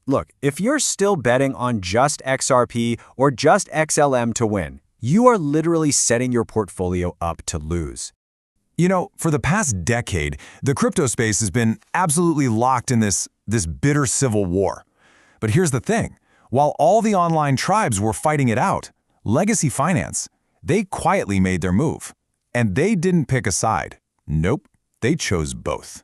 Look, if you're still betting on just XRP or just XLM to win, you are literally setting your portfolio up to lose. You know, for the past decade, the crypto space has been absolutely locked in this bitter civil war. But here's the thing. While all the online tribes were fighting it out, legacy finance, they quietly made their move. And they didn't pick a side. Nope, they chose both.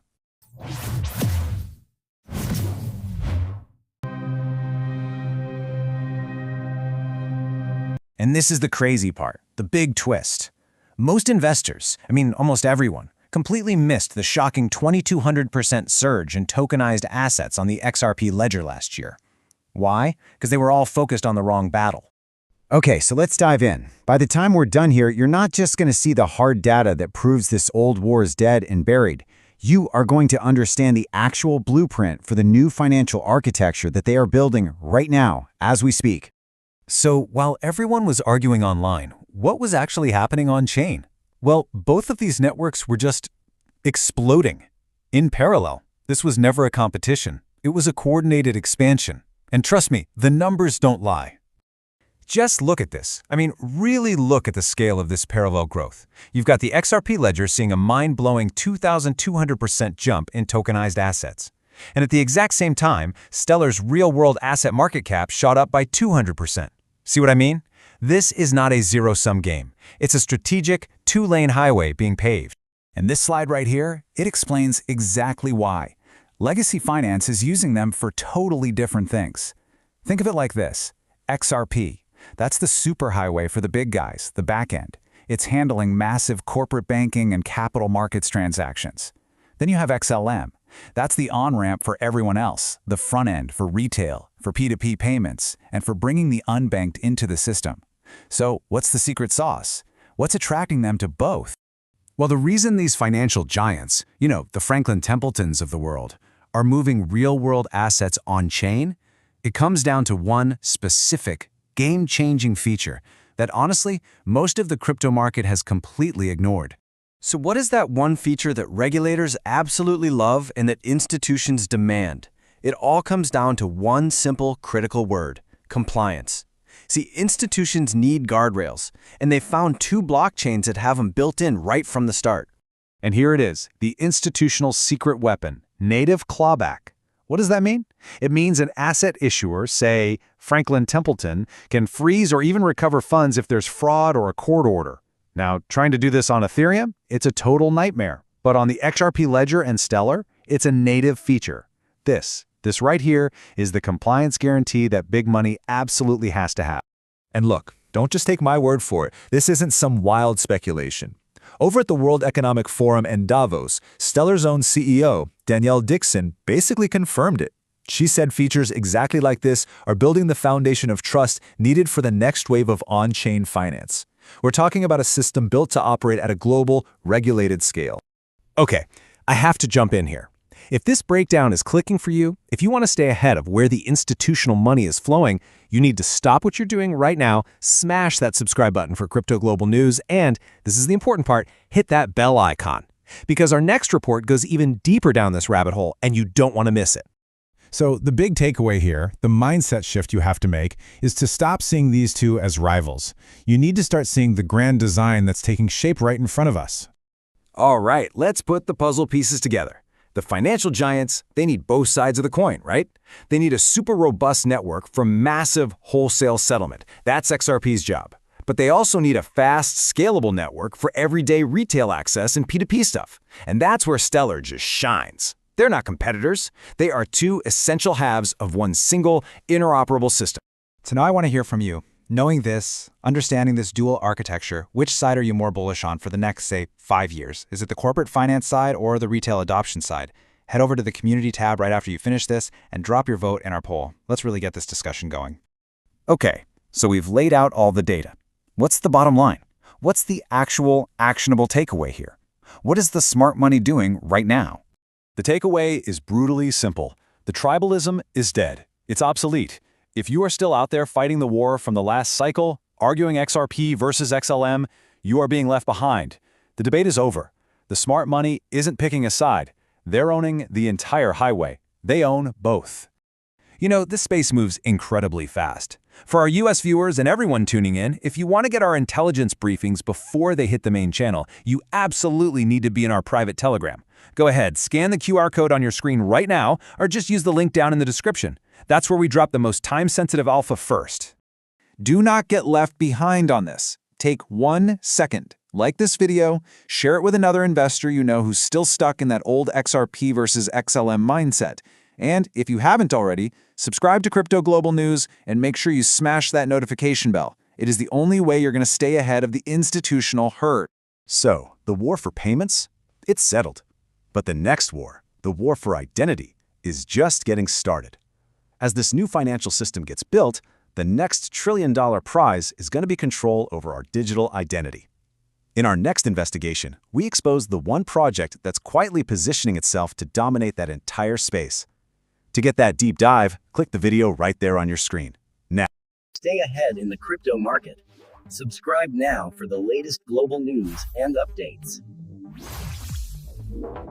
And this is the crazy part, the big twist. Most investors, almost everyone, completely missed the shocking 2,200% surge in tokenized assets on the XRP ledger last year. Why? Because they were all focused on the wrong battle. Okay, so let's dive in. By the time we're done here, you're not just going to see the hard data that proves this old war is dead and buried. You are going to understand the actual blueprint for the new financial architecture that they are building right now, as we speak. So while everyone was arguing online, what was actually happening on-chain? Well, both of these networks were just exploding. In parallel, this was never a competition. It was a coordinated expansion. And trust me, the numbers don't lie. Just look at this. Really look at the scale of this parallel growth. You've got the XRP ledger seeing a mind-blowing 2,200% jump in tokenized assets. And at the exact same time, Stellar's real-world asset market cap shot up by 200%. See what I mean? This is not a zero-sum game. It's a strategic, two-lane highway being paved. And this slide right here, it explains exactly why. Legacy finance is using them for totally different things. Think of it like this. XRP. That's the superhighway for the big guys, the backend. It's handling massive corporate banking and capital markets transactions. Then you have XLM. That's the on-ramp for everyone else, the front end for retail, for P2P payments, and for bringing the unbanked into the system. So what's the secret sauce? What's attracting them to both? Well, the reason these financial giants, the Franklin Templetons of the world, are moving real-world assets on-chain, it comes down to one specific, game-changing feature that honestly, most of the crypto market has completely ignored. So what is that one feature that regulators absolutely love and that institutions demand? It all comes down to one simple, critical word: compliance. See, institutions need guardrails, and they've found two blockchains that have them built in right from the start. And here it is, the institutional secret weapon, native clawback. What does that mean? It means an asset issuer, say Franklin Templeton, can freeze or even recover funds if there's fraud or a court order. Now, trying to do this on Ethereum, it's a total nightmare. But on the XRP ledger and Stellar, it's a native feature. This right here is the compliance guarantee that big money absolutely has to have. And look, don't just take my word for it. This isn't some wild speculation. Over at the World Economic Forum in Davos, Stellar's own CEO, Danielle Dixon, basically confirmed it. She said features exactly like this are building the foundation of trust needed for the next wave of on-chain finance. We're talking about a system built to operate at a global, regulated scale. Okay, I have to jump in here. If this breakdown is clicking for you, if you want to stay ahead of where the institutional money is flowing, you need to stop what you're doing right now, smash that subscribe button for Crypto Global News, and, this is the important part, hit that bell icon. Because our next report goes even deeper down this rabbit hole, and you don't want to miss it. So the big takeaway here, the mindset shift you have to make, is to stop seeing these two as rivals. You need to start seeing the grand design that's taking shape right in front of us. All right, let's put the puzzle pieces together. The financial giants, they need both sides of the coin, right? They need a super robust network for massive wholesale settlement. That's XRP's job. But they also need a fast, scalable network for everyday retail access and P2P stuff. And that's where Stellar just shines. They're not competitors. They are two essential halves of one single, interoperable system. So now I want to hear from you. Knowing this, understanding this dual architecture, which side are you more bullish on for the next, say, 5 years? Is it the corporate finance side or the retail adoption side? Head over to the community tab right after you finish this and drop your vote in our poll. Let's really get this discussion going. Okay, so we've laid out all the data. What's the bottom line? What's the actual actionable takeaway here? What is the smart money doing right now? The takeaway is brutally simple. The tribalism is dead. It's obsolete. If you are still out there fighting the war from the last cycle, arguing XRP versus XLM, you are being left behind. The debate is over. The smart money isn't picking a side. They're owning the entire highway. They own both. You know, this space moves incredibly fast. For our US viewers and everyone tuning in, if you want to get our intelligence briefings before they hit the main channel, you absolutely need to be in our private Telegram. Go ahead, scan the QR code on your screen right now, or just use the link down in the description. That's where we drop the most time-sensitive alpha first. Do not get left behind on this. Take 1 second. Like this video, share it with another investor you know who's still stuck in that old XRP versus XLM mindset. And if you haven't already, subscribe to Crypto Global News and make sure you smash that notification bell. It is the only way you're going to stay ahead of the institutional herd. So, the war for payments? It's settled. But the next war, the war for identity, is just getting started. As this new financial system gets built, the next trillion-dollar prize is going to be control over our digital identity. In our next investigation, we expose the one project that's quietly positioning itself to dominate that entire space. To get that deep dive, click the video right there on your screen. Now, stay ahead in the crypto market. Subscribe now for the latest global news and updates.